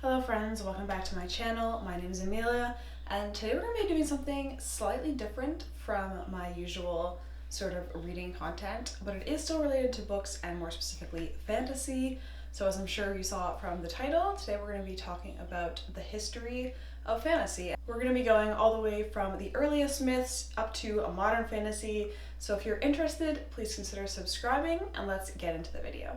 Hello friends, welcome back to my channel. My name is Amelia, and today we're going to be doing something slightly different from my usual sort of reading content, but it is still related to books and more specifically fantasy. So as I'm sure you saw from the title, today we're going to be talking about the history of fantasy. We're going to be going all the way from the earliest myths up to a modern fantasy. So if you're interested, please consider subscribing and let's get into the video.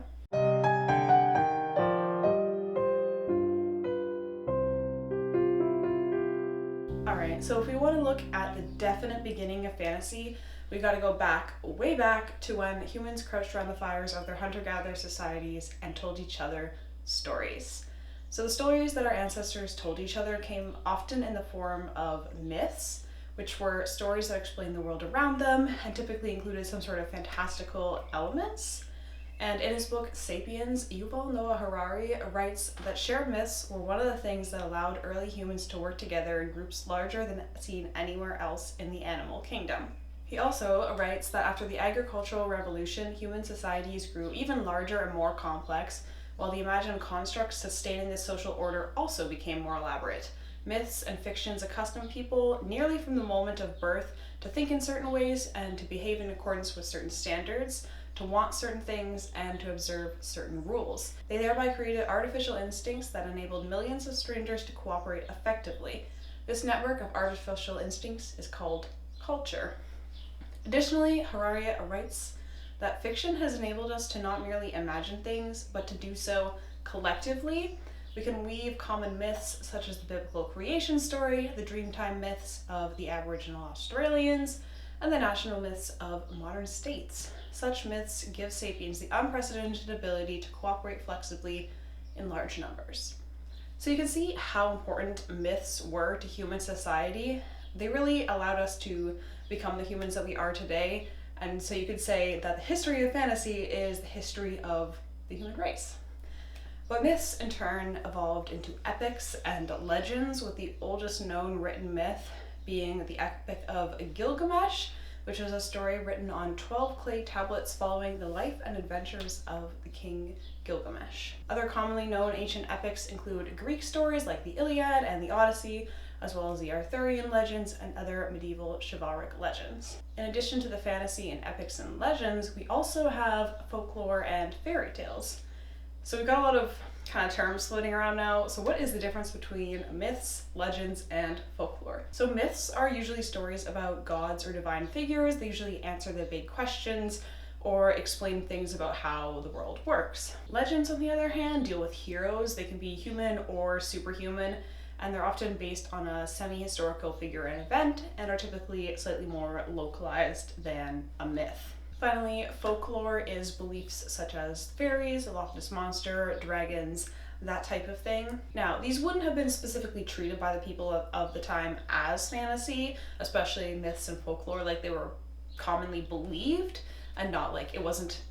Alright, so if we want to look at the definite beginning of fantasy, we got to go back, way back to when humans crouched around the fires of their hunter-gatherer societies and told each other stories. So the stories that our ancestors told each other came often in the form of myths, which were stories that explained the world around them and typically included some sort of fantastical elements. And in his book Sapiens, Yuval Noah Harari writes that shared myths were one of the things that allowed early humans to work together in groups larger than seen anywhere else in the animal kingdom. He also writes that after the agricultural revolution, human societies grew even larger and more complex, while the imagined constructs sustaining this social order also became more elaborate. Myths and fictions accustomed people, nearly from the moment of birth, to think in certain ways and to behave in accordance with certain standards, to want certain things, and to observe certain rules. They thereby created artificial instincts that enabled millions of strangers to cooperate effectively. This network of artificial instincts is called culture. Additionally, Harari writes that fiction has enabled us to not merely imagine things, but to do so collectively. We can weave common myths such as the biblical creation story, the Dreamtime myths of the Aboriginal Australians, and the national myths of modern states. Such myths give sapiens the unprecedented ability to cooperate flexibly in large numbers. So you can see how important myths were to human society. They really allowed us to become the humans that we are today, and so you could say that the history of fantasy is the history of the human race. But myths in turn evolved into epics and legends, with the oldest known written myth being the Epic of Gilgamesh, which was a story written on 12 clay tablets following the life and adventures of the king Gilgamesh. Other commonly known ancient epics include Greek stories like the Illiad and the Odyssey, as well as the Arthurian legends and other medieval chivalric legends. In addition to the fantasy and epics and legends, we also have folklore and fairy tales. So we've got a lot of kind of terms floating around now. So what is the difference between myths, legends, and folklore? So myths are usually stories about gods or divine figures. They usually answer the big questions or explain things about how the world works. Legends, on the other hand, deal with heroes. They can be human or superhuman, and they're often based on a semi-historical figure and event and are typically slightly more localized than a myth. Finally, folklore is beliefs such as fairies, the Loch Ness Monster, dragons, that type of thing. Now, these wouldn't have been specifically treated by the people of the time as fantasy, especially myths and folklore, like they were commonly believed and not like it wasn't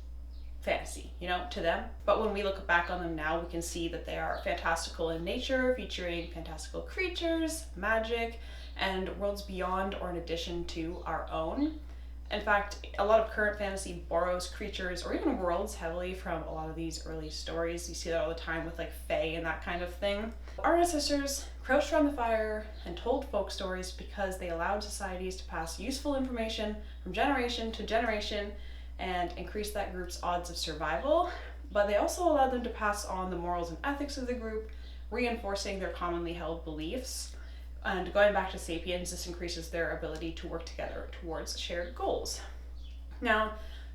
fantasy, to them. But when we look back on them now, we can see that they are fantastical in nature, featuring fantastical creatures, magic, and worlds beyond or in addition to our own. In fact, a lot of current fantasy borrows creatures or even worlds heavily from a lot of these early stories. You see that all the time with like fae and that kind of thing. Our ancestors crouched around the fire and told folk stories because they allowed societies to pass useful information from generation to generation and increase that group's odds of survival. But they also allowed them to pass on the morals and ethics of the group, reinforcing their commonly held beliefs. And going back to Sapiens, this increases their ability to work together towards shared goals. Now,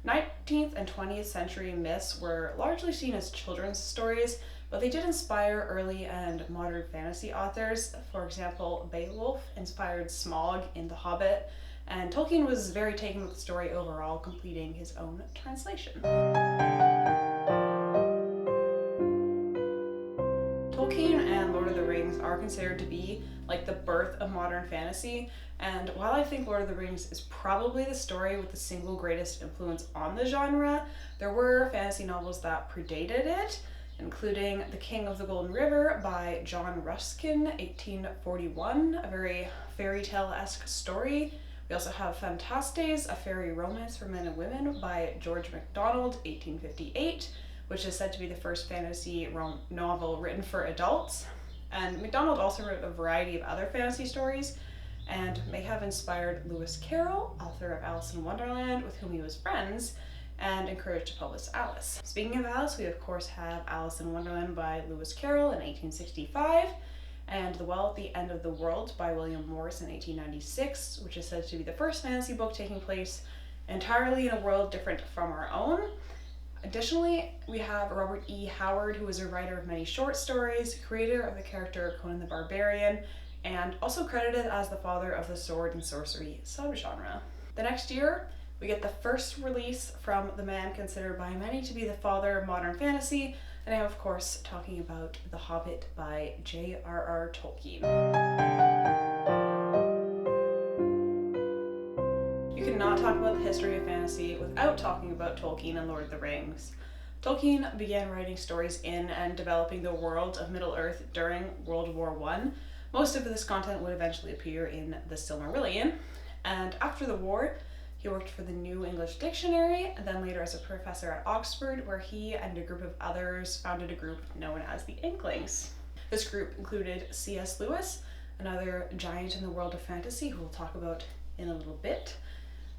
19th and 20th century myths were largely seen as children's stories, but they did inspire early and modern fantasy authors. For example, Beowulf inspired Smaug in The Hobbit, and Tolkien was very taken with the story overall, completing his own translation. Tolkien and Lord of the Rings are considered to be like the birth of modern fantasy, and while I think Lord of the Rings is probably the story with the single greatest influence on the genre, there were fantasy novels that predated it, including The King of the Golden River by John Ruskin, 1841, a very fairy tale-esque story. We also have Phantastes, a fairy romance for men and women by George Macdonald, 1858, which is said to be the first fantasy novel written for adults. And Macdonald also wrote a variety of other fantasy stories and may have inspired Lewis Carroll, author of Alice in Wonderland, with whom he was friends, and encouraged to publish Alice. Speaking of Alice, we of course have Alice in Wonderland by Lewis Carroll in 1865, and The Well at the End of the World by William Morris in 1896, which is said to be the first fantasy book taking place entirely in a world different from our own. Additionally, we have Robert E. Howard, who was a writer of many short stories, creator of the character Conan the Barbarian, and also credited as the father of the sword and sorcery subgenre. The next year, we get the first release from the man considered by many to be the father of modern fantasy, and I am of course talking about The Hobbit by JRR Tolkien. You cannot talk about the history of fantasy without talking about Tolkien and Lord of the Rings. Tolkien began writing stories in and developing the world of Middle-Earth during World War I. Most of this content would eventually appear in the Silmarillion, and after the war, he worked for the New English Dictionary, and then later as a professor at Oxford, where he and a group of others founded a group known as the Inklings. This group included C.S. Lewis, another giant in the world of fantasy who we'll talk about in a little bit.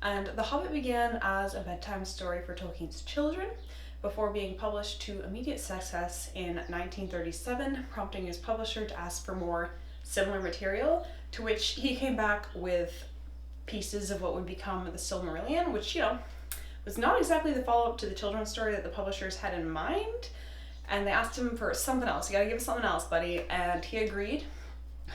And The Hobbit began as a bedtime story for Tolkien's children, before being published to immediate success in 1937, prompting his publisher to ask for more similar material, to which he came back with pieces of what would become the Silmarillion, which, was not exactly the follow-up to the children's story that the publishers had in mind, and they asked him for something else. You gotta give us something else, buddy, and he agreed.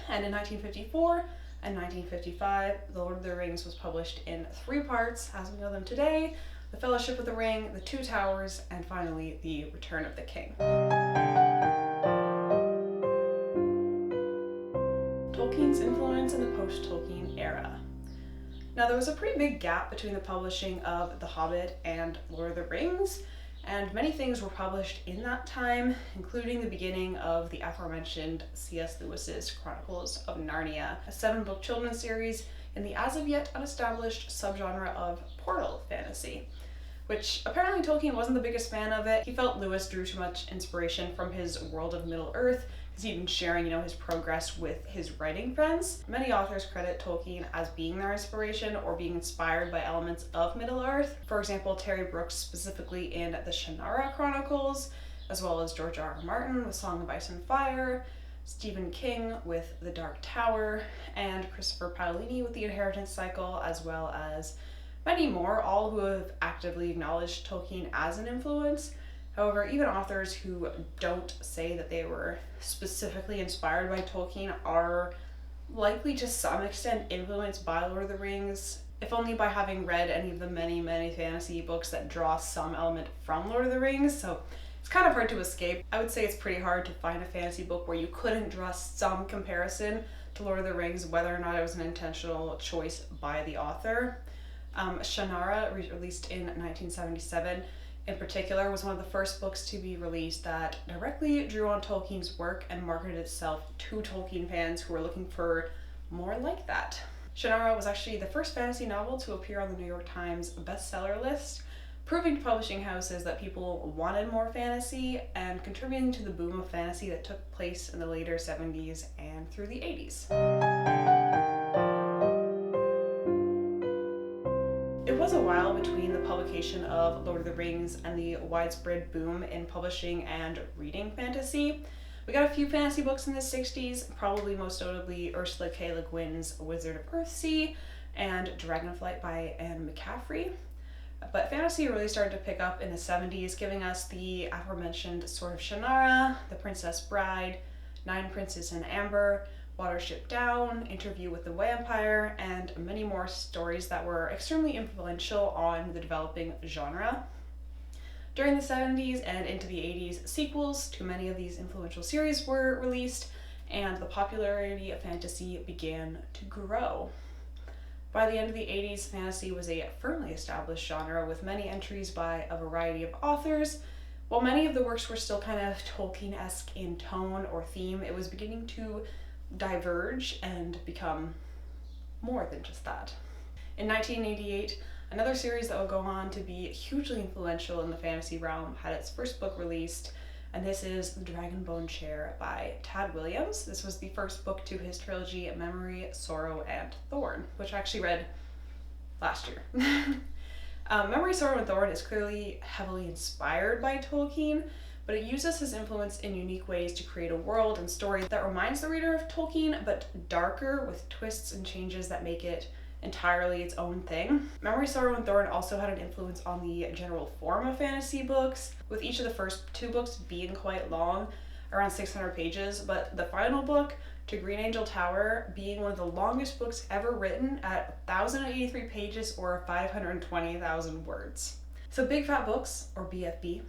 And in 1954 and 1955, The Lord of the Rings was published in 3 parts, as we know them today: The Fellowship of the Ring, The Two Towers, and finally, The Return of the King. Tolkien's influence in the post-Tolkien era. Now, there was a pretty big gap between the publishing of The Hobbit and Lord of the Rings, and many things were published in that time, including the beginning of the aforementioned C.S. Lewis's Chronicles of Narnia, a 7-book children's series in the as of yet unestablished subgenre of portal fantasy, which apparently Tolkien wasn't the biggest fan of it. He felt Lewis drew too much inspiration from his world of Middle-Earth, because he'd been sharing, his progress with his writing friends. Many authors credit Tolkien as being their inspiration or being inspired by elements of Middle-Earth. For example, Terry Brooks specifically in the Shannara Chronicles, as well as George R.R. Martin with Song of Ice and Fire, Stephen King with The Dark Tower, and Christopher Paolini with The Inheritance Cycle, as well as many more, all who have actively acknowledged Tolkien as an influence. However, even authors who don't say that they were specifically inspired by Tolkien are likely to some extent influenced by Lord of the Rings, if only by having read any of the many, many fantasy books that draw some element from Lord of the Rings, so it's kind of hard to escape. I would say it's pretty hard to find a fantasy book where you couldn't draw some comparison to Lord of the Rings, whether or not it was an intentional choice by the author. Shannara, released in 1977, in particular, was one of the first books to be released that directly drew on Tolkien's work and marketed itself to Tolkien fans who were looking for more like that. Shannara was actually the first fantasy novel to appear on the New York Times bestseller list, proving to publishing houses that people wanted more fantasy and contributing to the boom of fantasy that took place in the later 70s and through the 80s. It was a while between the publication of Lord of the Rings and the widespread boom in publishing and reading fantasy. We got a few fantasy books in the 60s, probably most notably Ursula K. Le Guin's Wizard of Earthsea and Dragonflight by Anne McCaffrey. But fantasy really started to pick up in the 70s, giving us the aforementioned Sword of Shannara, The Princess Bride, Nine Princes in Amber, Watership Down, Interview with the Vampire, and many more stories that were extremely influential on the developing genre. During the 70s and into the 80s, sequels to many of these influential series were released, and the popularity of fantasy began to grow. By the end of the 80s, fantasy was a firmly established genre with many entries by a variety of authors. While many of the works were still kind of Tolkien-esque in tone or theme, it was beginning to diverge and become more than just that. In 1988, another series that would go on to be hugely influential in the fantasy realm had its first book released, and this is The Dragonbone Chair by Tad Williams. This was the first book to his trilogy Memory, Sorrow, and Thorn, which I actually read last year. Memory, Sorrow, and Thorn is clearly heavily inspired by Tolkien, but it uses his influence in unique ways to create a world and story that reminds the reader of Tolkien, but darker, with twists and changes that make it entirely its own thing. Memory, Sorrow, and Thorn also had an influence on the general form of fantasy books, with each of the first two books being quite long, around 600 pages, but the final book, To Green Angel Tower, being one of the longest books ever written at 1,083 pages or 520,000 words. So big fat books, or BFB,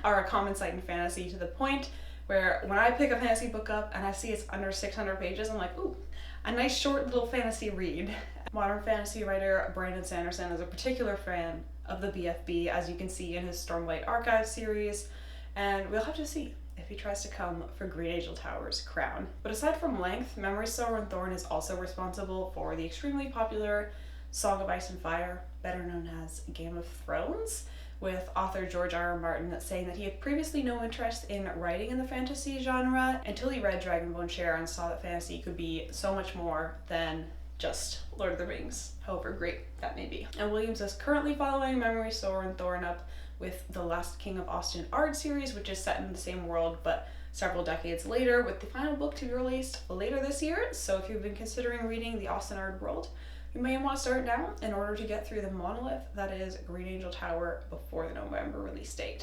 are a common sight in fantasy, to the point where when I pick a fantasy book up and I see it's under 600 pages, I'm like, ooh, a nice short little fantasy read. Modern fantasy writer Brandon Sanderson is a particular fan of the BFB, as you can see in his Stormlight Archive series, and we'll have to see if he tries to come for Green Angel Tower's crown. But aside from length, Memory, Sorrow, and Thorn is also responsible for the extremely popular Song of Ice and Fire, better known as Game of Thrones, with author George R.R. Martin saying that he had previously no interest in writing in the fantasy genre until he read Dragonbone Chair and saw that fantasy could be so much more than just Lord of the Rings, however great that may be. And Williams is currently following Memory, Sorrow, and Thorn up with the Last King of Osten Ard series, which is set in the same world but several decades later, with the final book to be released later this year. So if you've been considering reading the Osten Ard world, you may want to start now in order to get through the monolith that is Green Angel Tower before the November release date.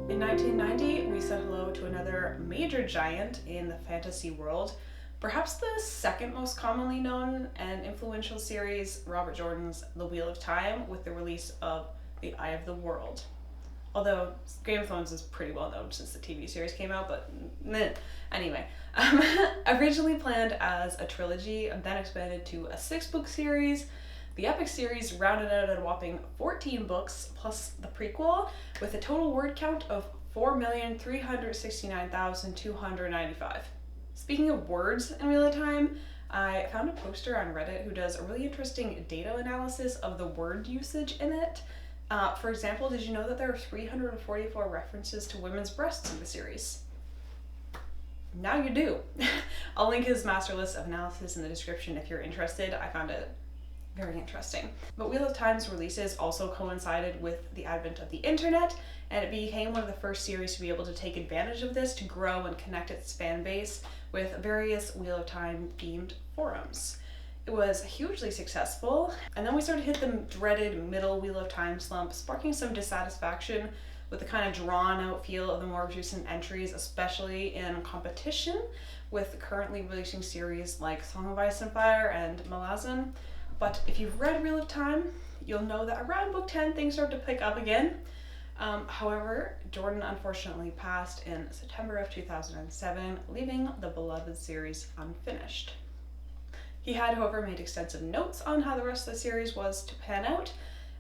In 1990, we said hello to another major giant in the fantasy world, perhaps the second most commonly known and influential series, Robert Jordan's The Wheel of Time, with the release of The Eye of the World. Although Game of Thrones is pretty well known since the TV series came out, but anyway. Originally planned as a trilogy, then expanded to a 6-book series, the epic series rounded out at a whopping 14 books plus the prequel, with a total word count of 4,369,295. Speaking of words in Wheel of Time, I found a poster on Reddit who does a really interesting data analysis of the word usage in it. For example, did you know that there are 344 references to women's breasts in the series? Now you do. I'll link his master list of analysis in the description if you're interested. I found it very interesting. But Wheel of Time's releases also coincided with the advent of the internet, and it became one of the first series to be able to take advantage of this to grow and connect its fan base with various Wheel of Time themed forums. It was hugely successful, and then we started to hit the dreaded middle Wheel of Time slump, sparking some dissatisfaction with the kind of drawn-out feel of the more recent entries, especially in competition with currently releasing series like Song of Ice and Fire and Malazan. But if you've read Wheel of Time, you'll know that around book 10 things start to pick up again. However, Jordan unfortunately passed in September of 2007, leaving the beloved series unfinished. He had, however, made extensive notes on how the rest of the series was to pan out,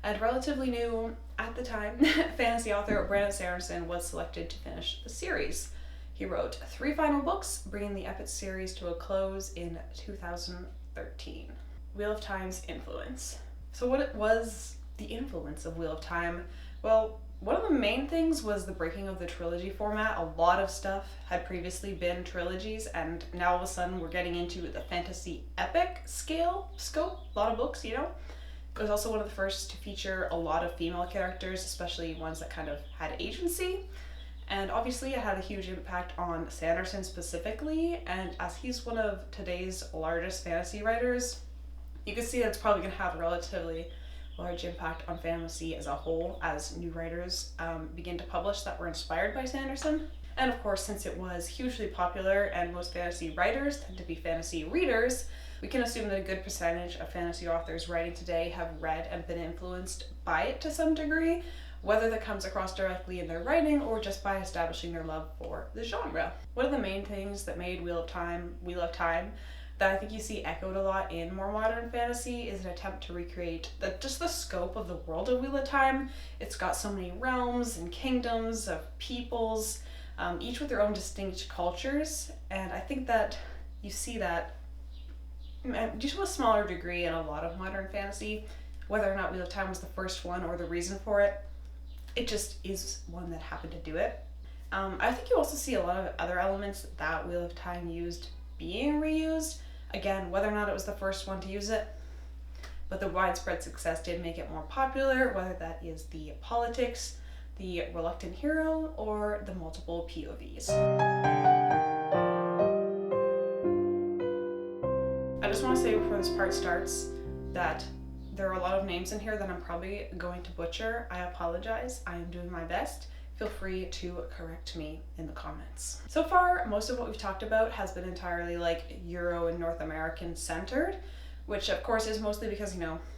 and relatively new at the time, fantasy author Brandon Sanderson was selected to finish the series. He wrote 3 final books, bringing the epic series to a close in 2013. Wheel of Time's influence. So what was the influence of Wheel of Time? Well, one of the main things was the breaking of the trilogy format. A lot of stuff had previously been trilogies, and now all of a sudden we're getting into the fantasy epic scope. A lot of books, you know. It was also one of the first to feature a lot of female characters, especially ones that kind of had agency. And obviously it had a huge impact on Sanderson specifically, and as he's one of today's largest fantasy writers, you can see that it's probably going to have a relatively large impact on fantasy as a whole as new writers begin to publish that were inspired by Sanderson. And of course, since it was hugely popular and most fantasy writers tend to be fantasy readers, we can assume that a good percentage of fantasy authors writing today have read and been influenced by it to some degree, whether that comes across directly in their writing or just by establishing their love for the genre. One of the main things that made Wheel of Time that I think you see echoed a lot in more modern fantasy is an attempt to recreate just the scope of the world of Wheel of Time. It's got so many realms and kingdoms of peoples, each with their own distinct cultures, and I think that you see that due to a smaller degree in a lot of modern fantasy whether or not Wheel of Time was the first one or the reason for it. It just is one that happened to do it. I think you also see a lot of other elements that Wheel of Time used being reused. Again, whether or not it was the first one to use it, but the widespread success did make it more popular, whether that is the politics, the reluctant hero, or the multiple POVs. I just want to say before this part starts that there are a lot of names in here that I'm probably going to butcher. I apologize. I am doing my best. Feel free to correct me in the comments. So far, most of what we've talked about has been entirely like Euro and North American centered, which of course is mostly because,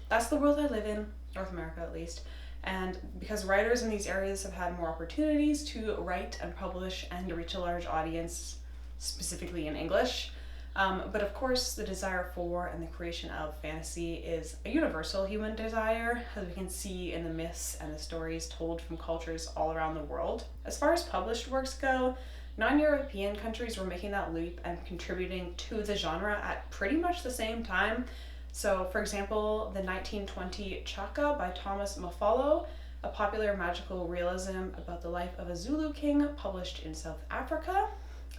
that's the world I live in, North America at least, and because writers in these areas have had more opportunities to write and publish and reach a large audience, specifically in English. But of course, the desire for and the creation of fantasy is a universal human desire, as we can see in the myths and the stories told from cultures all around the world. As far as published works go, non-European countries were making that leap and contributing to the genre at pretty much the same time. So, for example, the 1920 Chaka by Thomas Mafolo, a popular magical realism about the life of a Zulu king published in South Africa.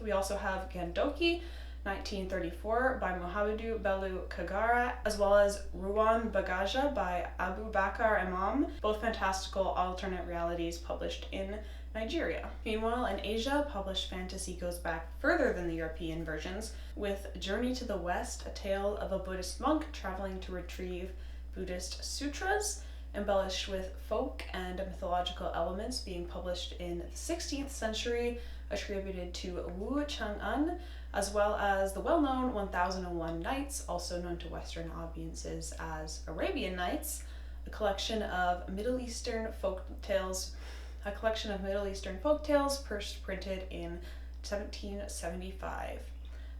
We also have Gandoki, 1934 by Mohamedou Bello Kagara, as well as Ruwan Bagaja by Abu Bakar Imam, both fantastical alternate realities published in Nigeria. Meanwhile, in Asia, published fantasy goes back further than the European versions, with Journey to the West, a tale of a Buddhist monk traveling to retrieve Buddhist sutras, embellished with folk and mythological elements, being published in the 16th century, attributed to Wu Chang'an, as well as the well-known 1001 Nights, also known to Western audiences as Arabian Nights, a collection of Middle Eastern folk tales first printed in 1775.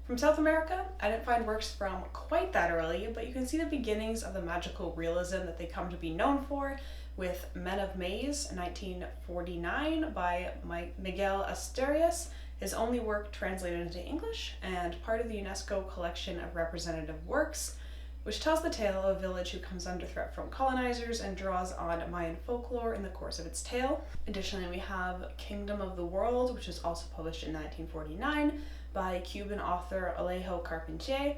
From South America, I didn't find works from quite that early, but you can see the beginnings of the magical realism that they come to be known for, with Men of Maze, 1949 by Miguel Asturias, his only work translated into English, and part of the UNESCO collection of representative works, which tells the tale of a village who comes under threat from colonizers and draws on Mayan folklore in the course of its tale. Additionally, we have Kingdom of the World, which was also published in 1949 by Cuban author Alejo Carpentier.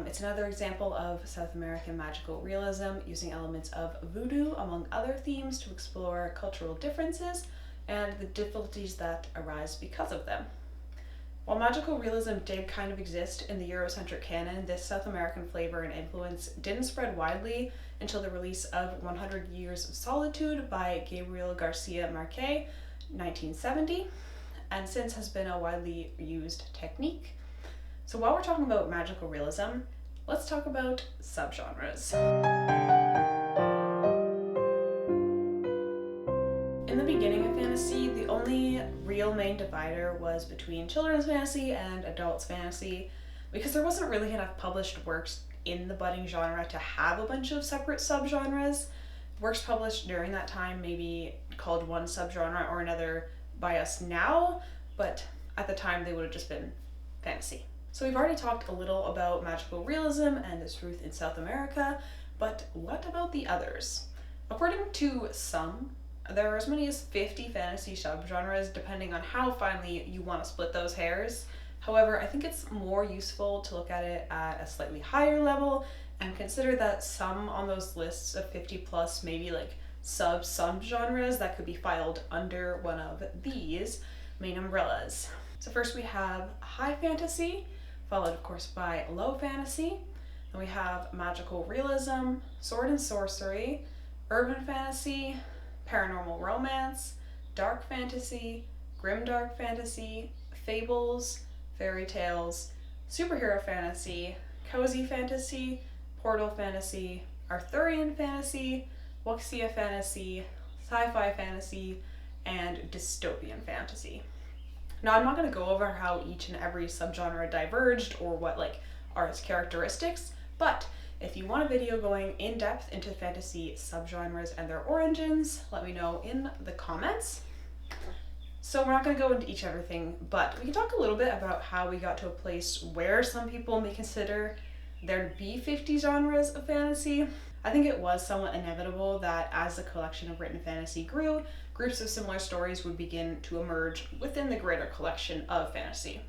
It's another example of South American magical realism, using elements of voodoo, among other themes, to explore cultural differences and the difficulties that arise because of them. While magical realism did kind of exist in the Eurocentric canon, this South American flavor and influence didn't spread widely until the release of 100 Years of Solitude by Gabriel Garcia Marquez, 1970, and since has been a widely used technique. So while we're talking about magical realism, let's talk about subgenres. In the beginning of fantasy, the only real main divider was between children's fantasy and adults fantasy, because there wasn't really enough published works in the budding genre to have a bunch of separate subgenres. Works published during that time may be called one subgenre or another by us now, but at the time they would have just been fantasy. So we've already talked a little about magical realism and its roots in South America, but what about the others? According to some, there are as many as 50 fantasy subgenres, depending on how finely you want to split those hairs. However, I think it's more useful to look at it at a slightly higher level and consider that some on those lists of 50 plus maybe like subgenres that could be filed under one of these main umbrellas. So first we have high fantasy, followed of course by low fantasy. Then we have magical realism, sword and sorcery, urban fantasy, paranormal romance, dark fantasy, grimdark fantasy, fables, fairy tales, superhero fantasy, cozy fantasy, portal fantasy, Arthurian fantasy, wuxia fantasy, sci-fi fantasy, and dystopian fantasy. Now, I'm not going to go over how each and every subgenre diverged or what are its characteristics, but if you want a video going in depth into fantasy subgenres and their origins, let me know in the comments. So we're not going to go into everything, but we can talk a little bit about how we got to a place where some people may consider there to be 50 genres of fantasy. I think it was somewhat inevitable that as the collection of written fantasy grew, groups of similar stories would begin to emerge within the greater collection of fantasy.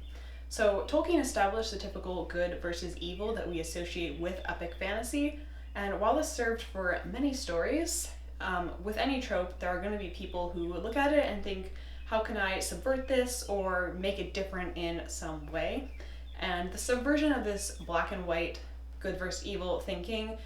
So Tolkien established the typical good versus evil that we associate with epic fantasy, and while this served for many stories, with any trope, there are going to be people who look at it and think, how can I subvert this or make it different in some way? And the subversion of this black and white, good versus evil thinking,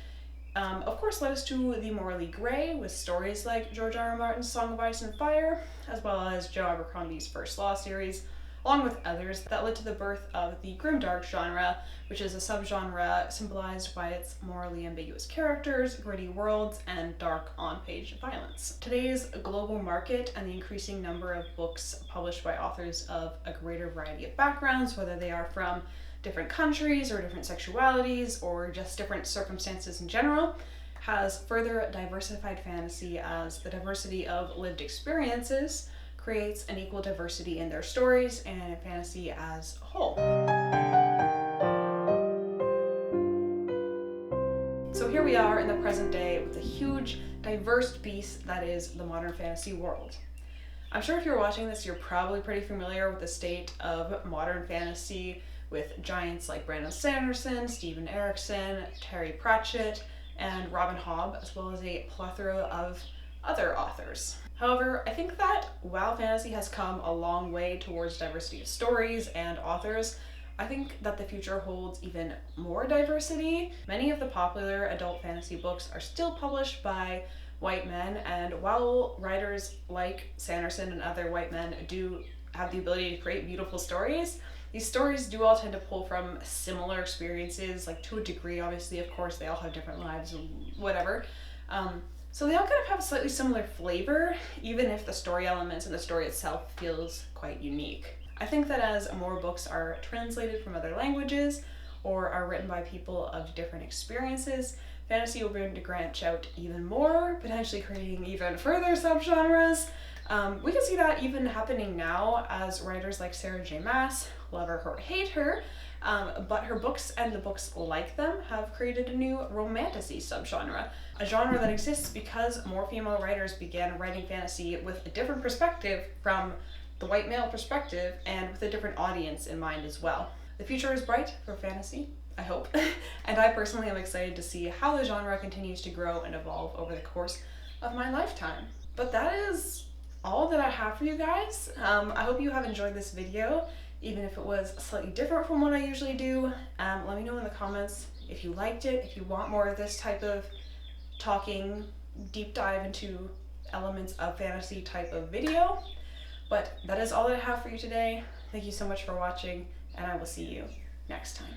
of course, led us to the morally gray with stories like George R.R. Martin's Song of Ice and Fire, as well as Joe Abercrombie's First Law series, along with others that led to the birth of the grimdark genre, which is a subgenre symbolized by its morally ambiguous characters, gritty worlds, and dark on-page violence. Today's global market and the increasing number of books published by authors of a greater variety of backgrounds, whether they are from different countries or different sexualities or just different circumstances in general, has further diversified fantasy as the diversity of lived experiences creates an equal diversity in their stories and in fantasy as a whole. So here we are in the present day with a huge, diverse beast that is the modern fantasy world. I'm sure if you're watching this, you're probably pretty familiar with the state of modern fantasy with giants like Brandon Sanderson, Stephen Erickson, Terry Pratchett, and Robin Hobb, as well as a plethora of other authors. However, I think that while fantasy has come a long way towards diversity of stories and authors, I think that the future holds even more diversity. Many of the popular adult fantasy books are still published by white men, and while writers like Sanderson and other white men do have the ability to create beautiful stories, these stories do all tend to pull from similar experiences, like to a degree, obviously, of course, they all have different lives and whatever. So they all kind of have a slightly similar flavor, even if the story elements and the story itself feels quite unique. I think that as more books are translated from other languages or are written by people of different experiences, fantasy will begin to branch out even more, potentially creating even further subgenres. We can see that even happening now as writers like Sarah J. Maas, love her or hate her, but her books and the books like them have created a new romantasy subgenre, a genre that exists because more female writers began writing fantasy with a different perspective from the white male perspective and with a different audience in mind as well. The future is bright for fantasy, I hope, and I personally am excited to see how the genre continues to grow and evolve over the course of my lifetime. But that is all that I have for you guys. I hope you have enjoyed this video, even if it was slightly different from what I usually do. Let me know in the comments if you liked it, if you want more of this type of talking, deep dive into elements of fantasy type of video. But that is all that I have for you today. Thank you so much for watching, and I will see you next time.